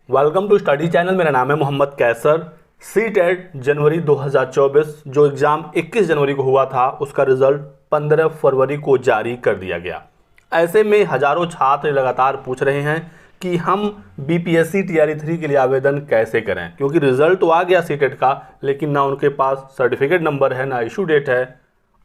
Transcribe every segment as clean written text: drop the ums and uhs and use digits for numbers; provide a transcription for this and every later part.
Welcome to study channel. मेरा नाम है मोहम्मद कैसर। सीटेट जनवरी 2024 जो एग्ज़ाम 21 जनवरी को हुआ था उसका रिज़ल्ट 15 फरवरी को जारी कर दिया गया। ऐसे में हज़ारों छात्र लगातार पूछ रहे हैं कि हम बीपीएससी टीआरई 3 के लिए आवेदन कैसे करें, क्योंकि रिज़ल्ट तो आ गया सीटेट का, लेकिन ना उनके पास सर्टिफिकेट नंबर है, ना इशू डेट है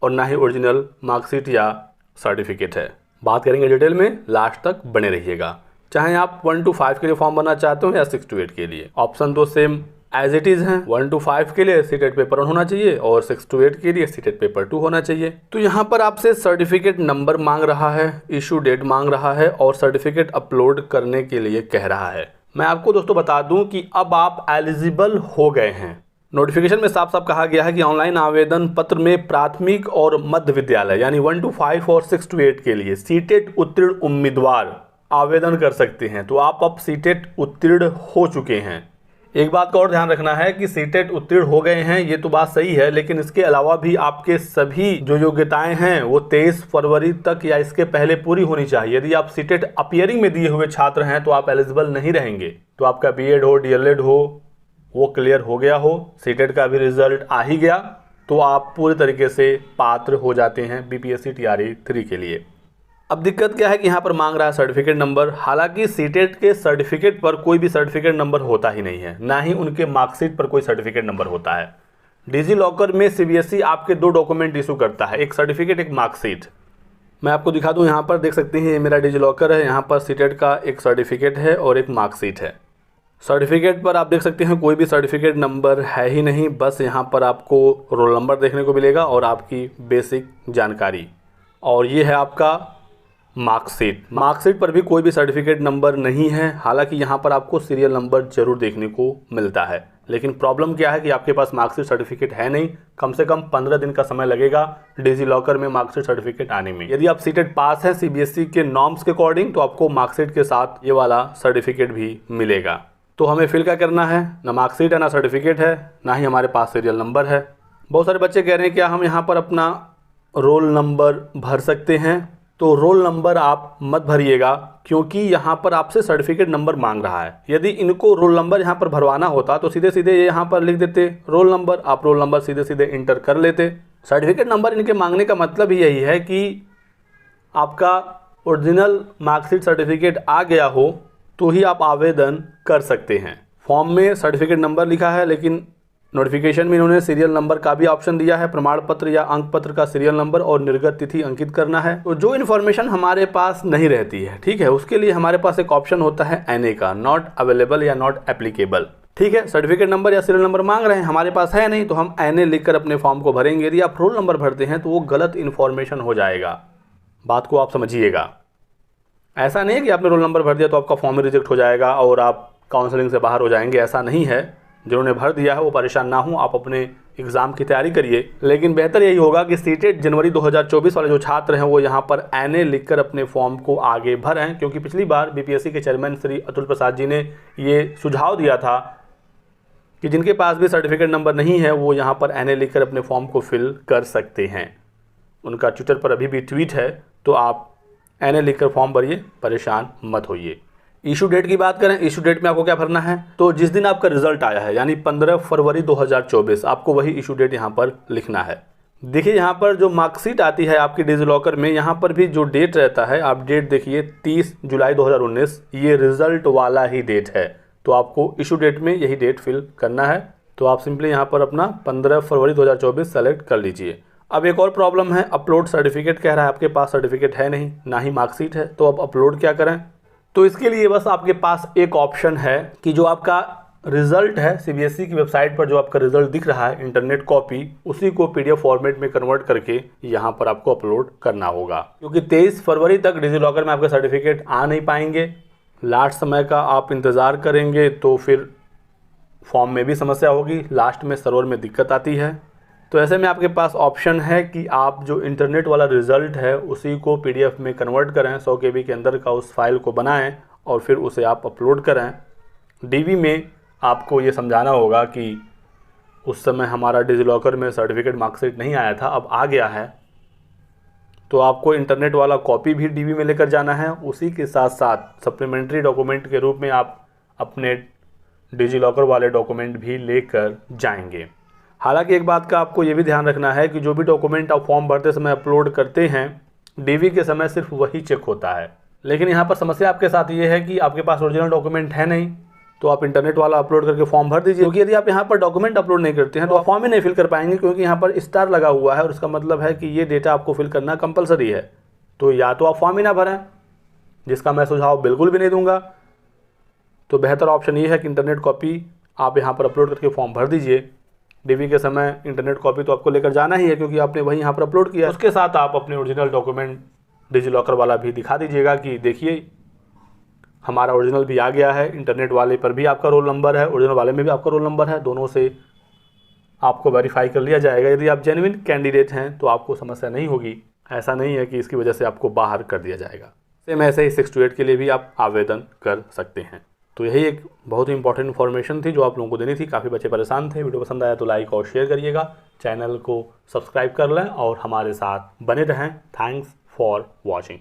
और ना ही ओरिजिनल मार्कशीट या सर्टिफिकेट है। बात करेंगे डिटेल में, लास्ट तक बने रहिएगा। चाहे आप 1 to 5 के लिए फॉर्म भरना चाहते हो या 6 to 8 के लिए, ऑप्शन तो सेम एज इट इज़ हैं। 1 to 5 के लिए सीटेट पेपर 1 होना चाहिए और 6 to 8 के लिए सीटेट पेपर 2 होना चाहिए। तो यहाँ पर आपसे सर्टिफिकेट नंबर मांग रहा है, इशू डेट मांग रहा है और सर्टिफिकेट अपलोड करने के लिए कह रहा है। मैं आपको दोस्तों बता दूं कि अब आप एलिजिबल हो गए हैं। नोटिफिकेशन में साफ साफ कहा गया है कि ऑनलाइन आवेदन पत्र में प्राथमिक और मध्य विद्यालय यानी 1 to 5 और 6 to 8 के लिए सीटेट उत्तीर्ण उम्मीदवार आवेदन कर सकते हैं। तो आप अब सीटेट उत्तीर्ण हो चुके हैं। एक बात का और ध्यान रखना है कि सीटेट उत्तीर्ण हो गए हैं, ये तो बात सही है, लेकिन इसके अलावा भी आपके सभी जो योग्यताएं हैं वो 23 फरवरी तक या इसके पहले पूरी होनी चाहिए। यदि आप सीटेट अपीयरिंग में दिए हुए छात्र हैं तो आप एलिजिबल नहीं रहेंगे। तो आपका बीएड हो, डीएलएड हो, वो क्लियर हो गया हो, सीटेट का भी रिजल्ट आ ही गया, तो आप पूरी तरीके से पात्र हो जाते हैं बीपीएससी टीआरई 3 के लिए। अब दिक्कत क्या है कि यहाँ पर मांग रहा है सर्टिफिकेट नंबर। हालांकि सीटेट के सर्टिफिकेट पर कोई भी सर्टिफिकेट नंबर होता ही नहीं है, ना ही उनके मार्कशीट पर कोई सर्टिफिकेट नंबर होता है। डिजी लॉकर में सीबीएसई आपके 2 डॉक्यूमेंट इशू करता है, एक सर्टिफिकेट, एक मार्कशीट। मैं आपको दिखा दूँ, यहाँ पर देख सकते हैं, ये मेरा डिजी लॉकर है। यहाँ पर सीटेट का एक सर्टिफिकेट है और एक मार्कशीट है। सर्टिफिकेट पर आप देख सकते हैं कोई भी सर्टिफिकेट नंबर है ही नहीं, बस यहाँ पर आपको रोल नंबर देखने को मिलेगा और आपकी बेसिक जानकारी, और ये है आपका मार्कशीट। मार्कशीट पर भी कोई भी सर्टिफिकेट नंबर नहीं है। हालांकि यहाँ पर आपको सीरियल नंबर जरूर देखने को मिलता है, लेकिन प्रॉब्लम क्या है कि आपके पास मार्कशीट सर्टिफिकेट है नहीं। कम से कम 15 दिन का समय लगेगा डिजी लॉकर में मार्कशीट सर्टिफिकेट आने में। यदि आप सीटेट पास हैं सीबीएसई के नॉर्म्स के अकॉर्डिंग, तो आपको मार्कशीट के साथ ये वाला सर्टिफिकेट भी मिलेगा। तो हमें फिल क्या करना है, ना मार्कशीट है, ना सर्टिफिकेट है, ना ही हमारे पास सीरियल नंबर है। बहुत सारे बच्चे कह रहे हैं क्या हम यहाँ पर अपना रोल नंबर भर सकते हैं। तो रोल नंबर आप मत भरिएगा, क्योंकि यहाँ पर आपसे सर्टिफिकेट नंबर मांग रहा है। यदि इनको रोल नंबर यहाँ पर भरवाना होता तो सीधे सीधे ये यहाँ पर लिख देते रोल नंबर, आप रोल नंबर सीधे सीधे इंटर कर लेते। सर्टिफिकेट नंबर इनके मांगने का मतलब ही यही है कि आपका ओरिजिनल मार्कशीट सर्टिफिकेट आ गया हो तो ही आप आवेदन कर सकते हैं। फॉर्म में सर्टिफिकेट नंबर लिखा है, लेकिन नोटिफिकेशन में इन्होंने सीरियल नंबर का भी ऑप्शन दिया है। प्रमाण पत्र या अंक पत्र का सीरियल नंबर और निर्गत तिथि अंकित करना है। तो जो इन्फॉर्मेशन हमारे पास नहीं रहती है, ठीक है, उसके लिए हमारे पास एक ऑप्शन होता है एनए का, नॉट अवेलेबल या नॉट एप्लीकेबल। ठीक है, सर्टिफिकेट नंबर या सीरियल नंबर मांग रहे हैं, हमारे पास है नहीं, तो हम एनए लिखकर अपने फॉर्म को भरेंगे। यदि आप रोल नंबर भरते हैं तो वो गलत इन्फॉर्मेशन हो जाएगा। बात को आप समझिएगा। ऐसा नहीं है कि आपने रोल नंबर भर दिया तो आपका फॉर्म रिजेक्ट हो जाएगा और आप काउंसलिंग से बाहर हो जाएंगे, ऐसा नहीं है। जिन्होंने भर दिया है वो परेशान ना हो, आप अपने एग्ज़ाम की तैयारी करिए। लेकिन बेहतर यही होगा कि सीटेट जनवरी 2024 वाले जो छात्र हैं वो यहाँ पर एनए लिखकर अपने फॉर्म को आगे भरें, क्योंकि पिछली बार बीपीएससी के चेयरमैन श्री अतुल प्रसाद जी ने ये सुझाव दिया था कि जिनके पास भी सर्टिफिकेट नंबर नहीं है वो यहाँ पर एनए लिखकर अपने फॉर्म को फिल कर सकते हैं। उनका ट्विटर पर अभी भी ट्वीट है, तो आप एनए लिखकर फॉर्म भरिए, परेशान मत होइए। इशू डेट की बात करें, इशू डेट में आपको क्या भरना है, तो जिस दिन आपका रिजल्ट आया है यानी 15 फरवरी 2024, आपको वही इशू डेट यहाँ पर लिखना है। देखिए यहाँ पर जो मार्कशीट आती है आपकी डिजी लॉकर में, यहाँ पर भी जो डेट रहता है, आप डेट देखिए 30 जुलाई 2019, ये रिजल्ट वाला ही डेट है। तो आपको इशू डेट में यही डेट फिल करना है। तो आप सिंपली यहाँ पर अपना 15 फरवरी 2024 सेलेक्ट कर लीजिए। अब एक और प्रॉब्लम है, अपलोड सर्टिफिकेट कह रहा है, आपके पास सर्टिफिकेट है नहीं, ना ही मार्कशीट है, तो अब अपलोड क्या करें। तो इसके लिए बस आपके पास एक ऑप्शन है कि जो आपका रिजल्ट है सीबीएसई की वेबसाइट पर, जो आपका रिजल्ट दिख रहा है इंटरनेट कॉपी, उसी को पीडीएफ फॉर्मेट में कन्वर्ट करके यहाँ पर आपको अपलोड करना होगा। क्योंकि 23 फरवरी तक डिजी लॉकर में आपके सर्टिफिकेट आ नहीं पाएंगे, लास्ट समय का आप इंतज़ार करेंगे तो फिर फॉर्म में भी समस्या होगी, लास्ट में सर्वर में दिक्कत आती है। तो ऐसे में आपके पास ऑप्शन है कि आप जो इंटरनेट वाला रिज़ल्ट है उसी को पीडीएफ में कन्वर्ट करें, 100 KB के अंदर का उस फाइल को बनाएं और फिर उसे आप अपलोड करें। डीवी में आपको ये समझाना होगा कि उस समय हमारा डिजी लॉकर में सर्टिफिकेट मार्कशीट नहीं आया था, अब आ गया है, तो आपको इंटरनेट वाला कॉपी भी डीवी में लेकर जाना है। उसी के साथ साथ सप्लीमेंट्री डॉक्यूमेंट के रूप में आप अपने डिजी लॉकर वाले डॉक्यूमेंट भी लेकर जाएंगे। हालांकि एक बात का आपको ये भी ध्यान रखना है कि जो भी डॉक्यूमेंट आप फॉर्म भरते समय अपलोड करते हैं डीवी के समय सिर्फ वही चेक होता है। लेकिन यहाँ पर समस्या आपके साथ ये है कि आपके पास ओरिजिनल डॉक्यूमेंट है नहीं, तो आप इंटरनेट वाला अपलोड करके फॉर्म भर दीजिए, क्योंकि यदि आप यहाँ पर डॉक्यूमेंट अपलोड नहीं करते हैं तो आप फॉर्म ही नहीं फिल कर पाएंगे, क्योंकि यहाँ पर स्टार लगा हुआ है और इसका मतलब है कि ये डेटा आपको फिल करना कंपलसरी है। तो या तो आप फॉर्म ही ना भरें, जिसका मैं सुझाव बिल्कुल भी नहीं दूंगा, तो बेहतर ऑप्शन ये है कि इंटरनेट कॉपी आप यहाँ पर अपलोड करके फॉर्म भर दीजिए। डीवी के समय इंटरनेट कॉपी तो आपको लेकर जाना ही है, क्योंकि आपने वही यहाँ पर अपलोड किया। उसके साथ आप अपने ओरिजिनल डॉक्यूमेंट डिजी लॉकर वाला भी दिखा दीजिएगा कि देखिए हमारा ओरिजिनल भी आ गया है, इंटरनेट वाले पर भी आपका रोल नंबर है, ओरिजिनल वाले में भी आपका रोल नंबर है, दोनों से आपको वेरीफाई कर लिया जाएगा। यदि आप जेन्युइन कैंडिडेट हैं तो आपको समस्या नहीं होगी। ऐसा नहीं है कि इसकी वजह से आपको बाहर कर दिया जाएगा। सेम ऐसे ही 628 के लिए भी आप आवेदन कर सकते हैं। तो यही एक बहुत ही इंपॉर्टेंट इन्फॉर्मेशन थी जो आप लोगों को देनी थी। काफ़ी बच्चे परेशान थे। वीडियो पसंद आया तो लाइक और शेयर करिएगा, चैनल को सब्सक्राइब कर लें और हमारे साथ बने रहें। Thanks for watching.